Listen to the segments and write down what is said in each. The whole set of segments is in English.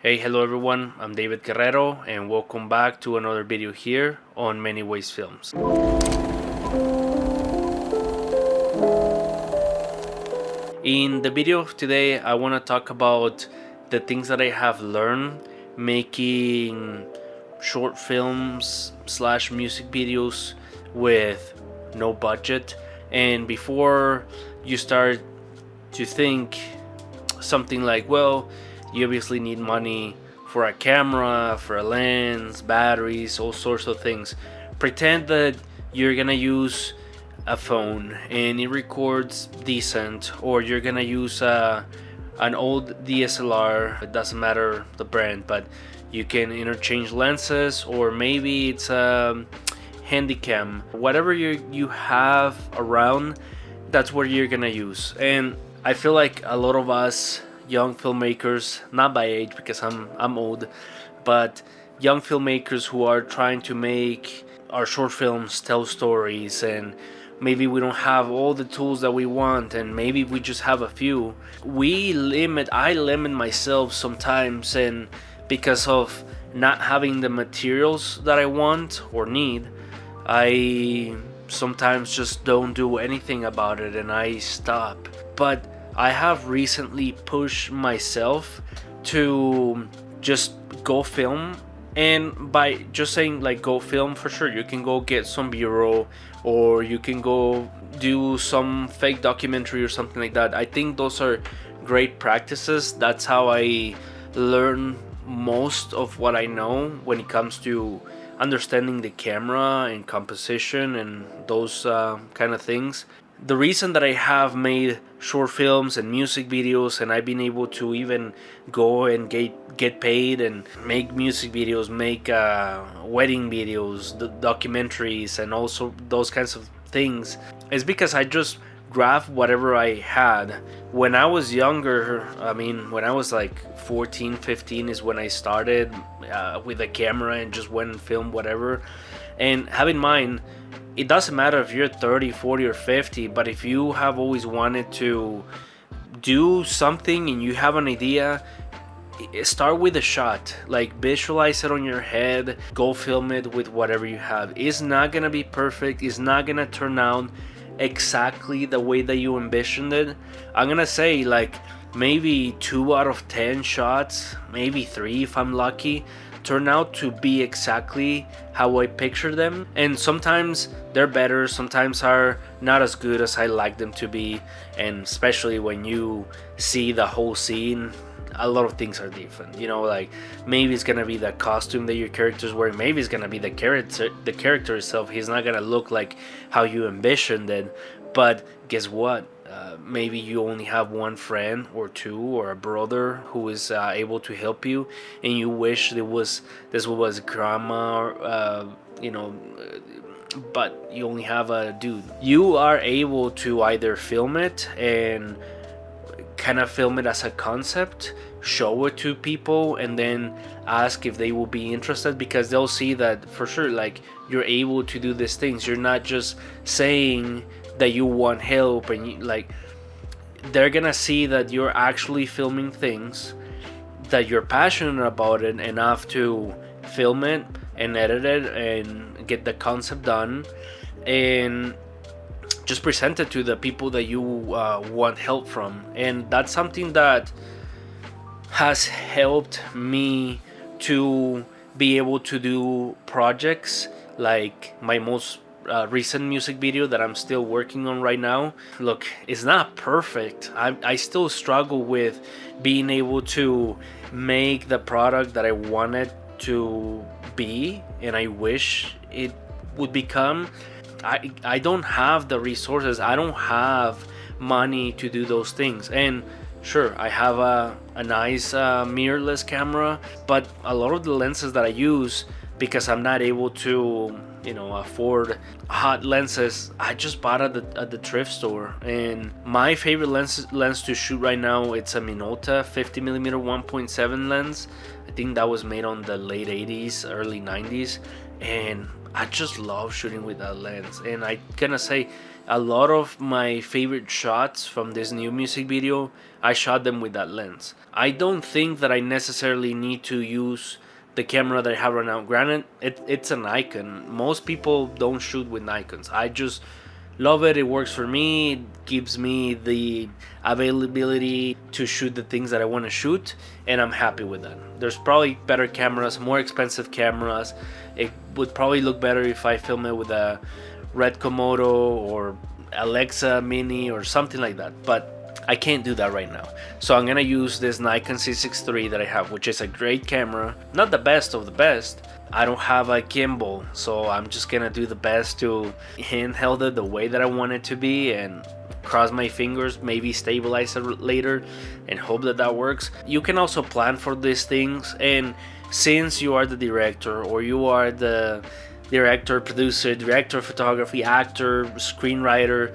Hey, hello everyone, I'm David Guerrero and welcome back to another video here on Many Ways Films. In the video of today, I want to talk about the things that I have learned making short films slash music videos with no budget. And before you start to think something like, well, you obviously need money for a camera, for a lens, batteries, all sorts of things. Pretend that you're gonna use a phone and it records decent, or you're gonna use an old DSLR. It doesn't matter the brand, but you can interchange lenses, or maybe it's a handycam. Whatever you have around, that's what you're gonna use. And I feel like a lot of us young filmmakers, not by age because I'm old, but young filmmakers who are trying to make our short films tell stories, and maybe we don't have all the tools that we want, and maybe we just have a few. I limit myself sometimes, and because of not having the materials that I want or need, I sometimes just don't do anything about it and I stop. But I have recently pushed myself to just go film. And by just saying like go film, for sure you can go get some b-roll, or you can go do some fake documentary or something like that. I think those are great practices. That's how I learn most of what I know when it comes to understanding the camera and composition and those kind of things. The reason that I have made short films and music videos, and I've been able to even go and get paid and make music videos, make wedding videos, documentaries, and also those kinds of things, is because I just grabbed whatever I had. When I was younger, when I was like 14, 15 is when I started with a camera and just went and filmed whatever. And have in mind, it doesn't matter if you're 30, 40, or 50, but if you have always wanted to do something and you have an idea, start with a shot. Like, visualize it on your head, go film it with whatever you have. It's not gonna be perfect, it's not gonna turn out exactly the way that you envisioned it. I'm gonna say like maybe 2 out of 10 shots, maybe 3 if I'm lucky, turn out to be exactly how I picture them. And sometimes they're better, sometimes are not as good as I like them to be. And especially when you see the whole scene, a lot of things are different. Like maybe it's gonna be the costume that your character's wearing, maybe it's gonna be the character itself. He's not gonna look like how you envisioned it. But guess what? Maybe you only have one friend or two or a brother who is able to help you, and you wish this was grandma, but you only have a dude. You are able to either film it and kind of film it as a concept, show it to people, and then ask if they will be interested, because they'll see that for sure like you're able to do these things. You're not just saying that you want help, and they're gonna see that you're actually filming things, that you're passionate about it enough to film it and edit it and get the concept done, and just present it to the people that you want help from. And that's something that has helped me to be able to do projects like my most recent music video that I'm still working on right now. Look, it's not perfect. I still struggle with being able to make the product that I wanted to be and I wish it would become. I don't have the resources. I don't have money to do those things. And sure, I have a nice mirrorless camera, but a lot of the lenses that I use, because I'm not able to afford hot lenses, I just bought at the thrift store. And my favorite lens to shoot right now, it's a Minolta 50mm 1.7 lens. I think that was made on the late 80s, early 90s, and I just love shooting with that lens. And I gonna say A lot of my favorite shots from this new music video, I shot them with that lens. I don't think that I necessarily need to use the camera that I have right now. Granted, it's an Nikon. Most people don't shoot with Nikons. I just love it. It works for me. It gives me the availability to shoot the things that I want to shoot, and I'm happy with that. There's probably better cameras, more expensive cameras. It would probably look better if I film it with a Red Komodo or Alexa Mini or something like that, but I can't do that right now. So I'm gonna use this Nikon C6 III that I have, which is a great camera, not the best of the best. I don't have a gimbal, so I'm just gonna do the best to handheld it the way that I want it to be and cross my fingers, maybe stabilize it later and hope that that works. You can also plan for these things, and since you are the director, or you are the director, producer, director of photography, actor, screenwriter,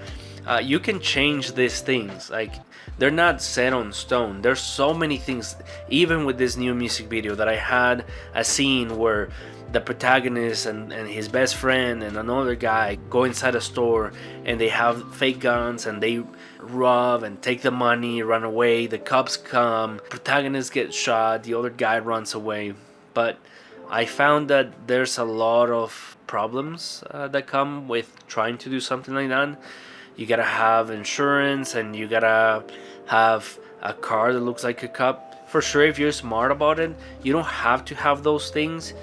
you can change these things. Like, they're not set on stone. There's so many things. Even with this new music video, that I had a scene where the protagonist and his best friend and another guy go inside a store, and they have fake guns, and they rob and take the money, run away. The cops come, protagonist gets shot, the other guy runs away. But I found that there's a lot of problems that come with trying to do something like that. You gotta have insurance, and you gotta have a car that looks like a cop. For sure, if you're smart about it, you don't have to have those things,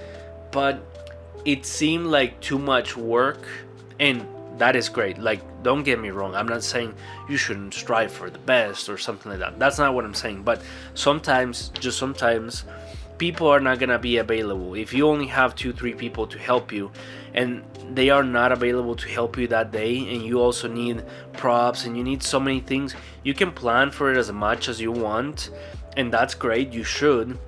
but it seemed like too much work, and that is great. Like, don't get me wrong, I'm not saying you shouldn't strive for the best or something like that. That's not what I'm saying. But sometimes, just sometimes, people are not gonna be available. If you only have 2-3 people to help you, and they are not available to help you that day, and you also need props and you need so many things, you can plan for it as much as you want, and that's great, you should.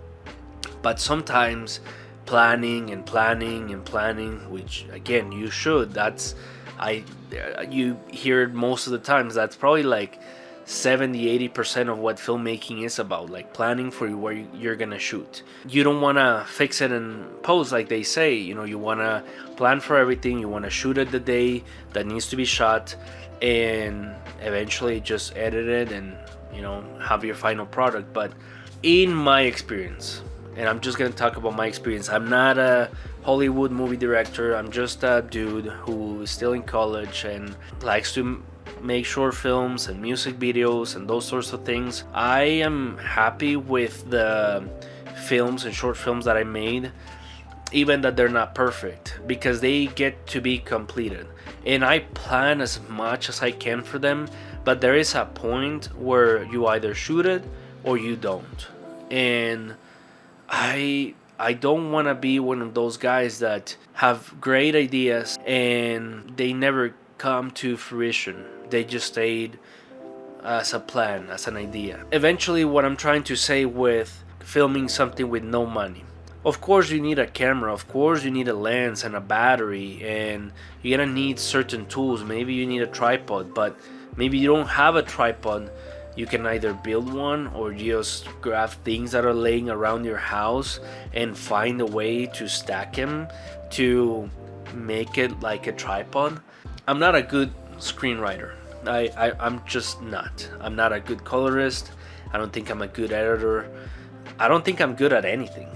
But sometimes planning and planning and planning, which again you should, that's you hear it most of the times, that's probably like 70-80% of what filmmaking is about, like planning for where you're gonna shoot. You don't want to fix it in post, like they say. You want to plan for everything. You want to shoot it the day that needs to be shot, and eventually just edit it and have your final product. But in my experience, and I'm just gonna talk about my experience, I'm not a Hollywood movie director. I'm just a dude who is still in college and likes to make short films and music videos and those sorts of things. I am happy with the films and short films that I made, even that they're not perfect, because they get to be completed, and I plan as much as I can for them. But there is a point where you either shoot it or you don't, and I don't want to be one of those guys that have great ideas and they never come to fruition. They just stayed as a plan, as an idea. Eventually, what I'm trying to say with filming something with no money, of course you need a camera, of course you need a lens and a battery, and you're gonna need certain tools. Maybe you need a tripod, but maybe you don't have a tripod. You can either build one or just grab things that are laying around your house and find a way to stack them to make it like a tripod. I'm not a good screenwriter. I'm just not. I'm not a good colorist. I don't think I'm a good editor. I don't think I'm good at anything.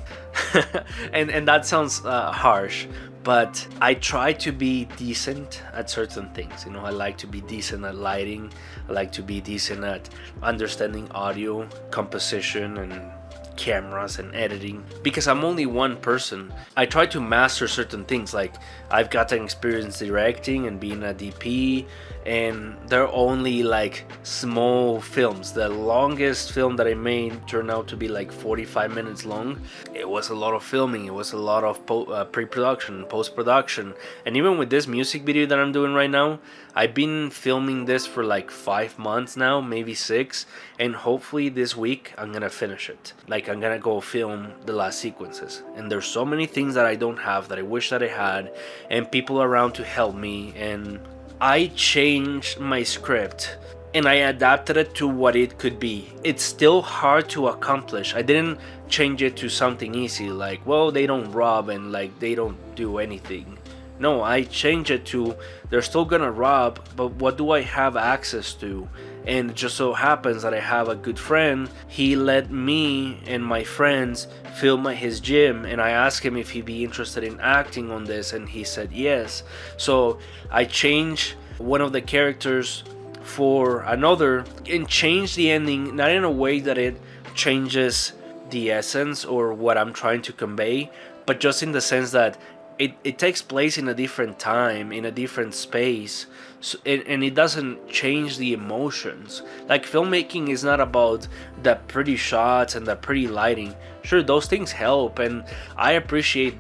and that sounds harsh, but I try to be decent at certain things. I like to be decent at lighting. I like to be decent at understanding audio, composition, and cameras and editing, because I'm only one person. I try to master certain things. Like, I've gotten experience directing and being a DP, and they're only like small films. The longest film that I made turned out to be like 45 minutes long. It was a lot of filming. It was a lot of pre-production, post-production. And even with this music video that I'm doing right now, I've been filming this for like 5 months now, maybe 6, and hopefully this week I'm gonna finish it. Like, I'm gonna go film the last sequences. And there's so many things that I don't have that I wish that I had, and people around to help me, and I changed my script and I adapted it to what it could be. It's still hard to accomplish. I didn't change it to something easy, like, well, they don't rob and like they don't do anything. No, I change it to they're still gonna rob, but what do I have access to? And it just so happens that I have a good friend. He let me and my friends film at his gym, and I asked him if he'd be interested in acting on this, and he said yes. So I changed one of the characters for another and change the ending, not in a way that it changes the essence or what I'm trying to convey, but just in the sense that it takes place in a different time, in a different space, so, and it doesn't change the emotions. Like, filmmaking is not about the pretty shots and the pretty lighting. Sure, those things help, and I appreciate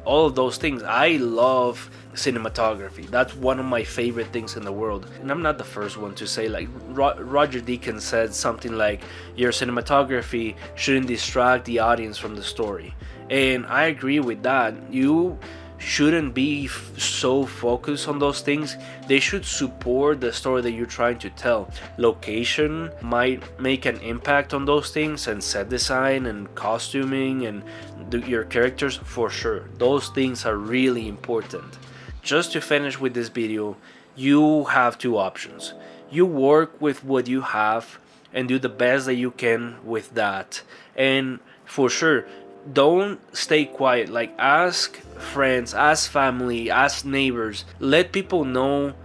all of those things. I love cinematography. That's one of my favorite things in the world. And I'm not the first one to say, like, Roger Deakins said something like, your cinematography shouldn't distract the audience from the story. And I agree with that. You shouldn't be so focused on those things. They should support the story that you're trying to tell. Location might make an impact on those things, and set design and costuming and your characters, for sure. Those things are really important. Just to finish with this video, you have two options. You work with what you have and do the best that you can with that. And for sure, don't stay quiet. Like, ask friends, ask family, ask neighbors. Let people know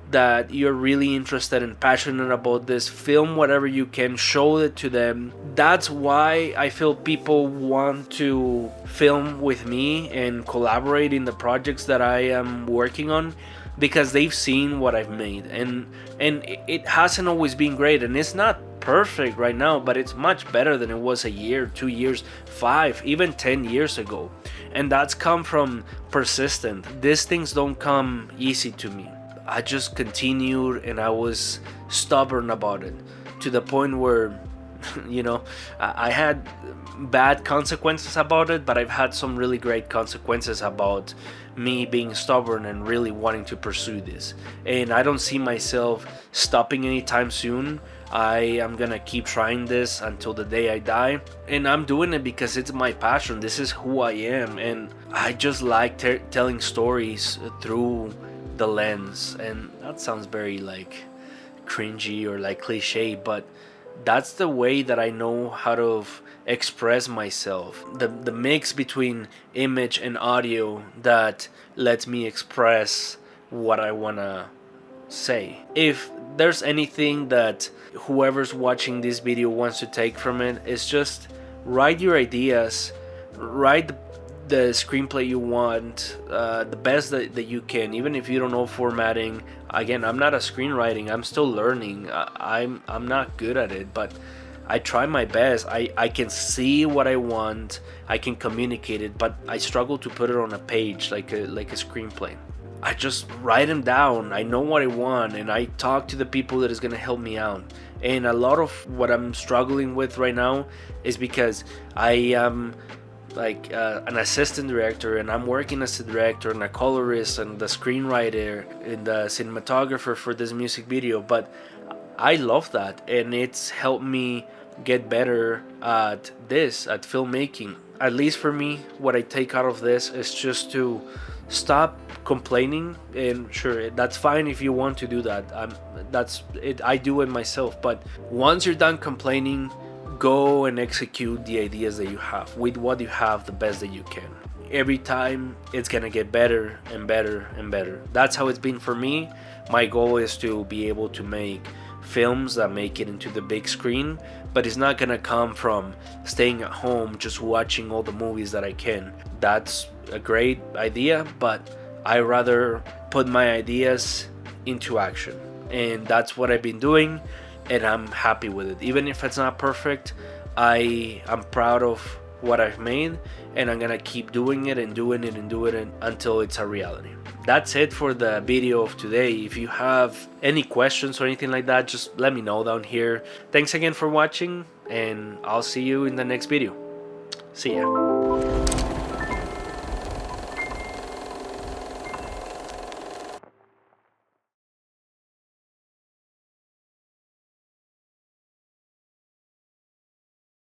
that you're really interested and passionate about this. Film whatever you can, show it to them. That's why I feel people want to film with me and collaborate in the projects that I am working on, because they've seen what I've made, and it hasn't always been great, and it's not perfect right now, but it's much better than it was a year, 2 years, 5, even 10 years ago. And that's come from persistent. These things don't come easy to me. I just continued, and I was stubborn about it, to the point where I had bad consequences about it, but I've had some really great consequences about me being stubborn and really wanting to pursue this. And I don't see myself stopping anytime soon. I am gonna keep trying this until the day I die, and I'm doing it because it's my passion. This is who I am, and I just like telling stories through the lens. And that sounds very like cringy or like cliche, but that's the way that I know how to express myself. The mix between image and audio that lets me express what I wanna say. If there's anything that whoever's watching this video wants to take from it, is just write your ideas, write the screenplay you want, the best that you can, even if you don't know formatting. Again, I'm not a screenwriting, I'm still learning. I'm not good at it, but I try my best. I can see what I want, I can communicate it, but I struggle to put it on a page like a screenplay. I just write them down. I know what I want, and I talk to the people that is gonna help me out. And a lot of what I'm struggling with right now is because I am like an assistant director, and I'm working as a director and a colorist and the screenwriter and the cinematographer for this music video. But I love that, and it's helped me get better at filmmaking. At least for me, what I take out of this is just to stop complaining. And sure, that's fine if you want to do that. That's it. I do it myself. But once you're done complaining, go and execute the ideas that you have with what you have, the best that you can. Every time it's gonna get better and better and better. That's how it's been for me. My goal is to be able to make films that make it into the big screen, but it's not gonna come from staying at home just watching all the movies that I can. That's a great idea, but I rather put my ideas into action, and that's what I've been doing, and I'm happy with it. Even if it's not perfect, I'm proud of what I've made, and I'm gonna keep doing it and doing it and doing it until it's a reality. That's it for the video of today. If you have any questions or anything like that, just let me know down here. Thanks again for watching, and I'll see you in the next video. See ya.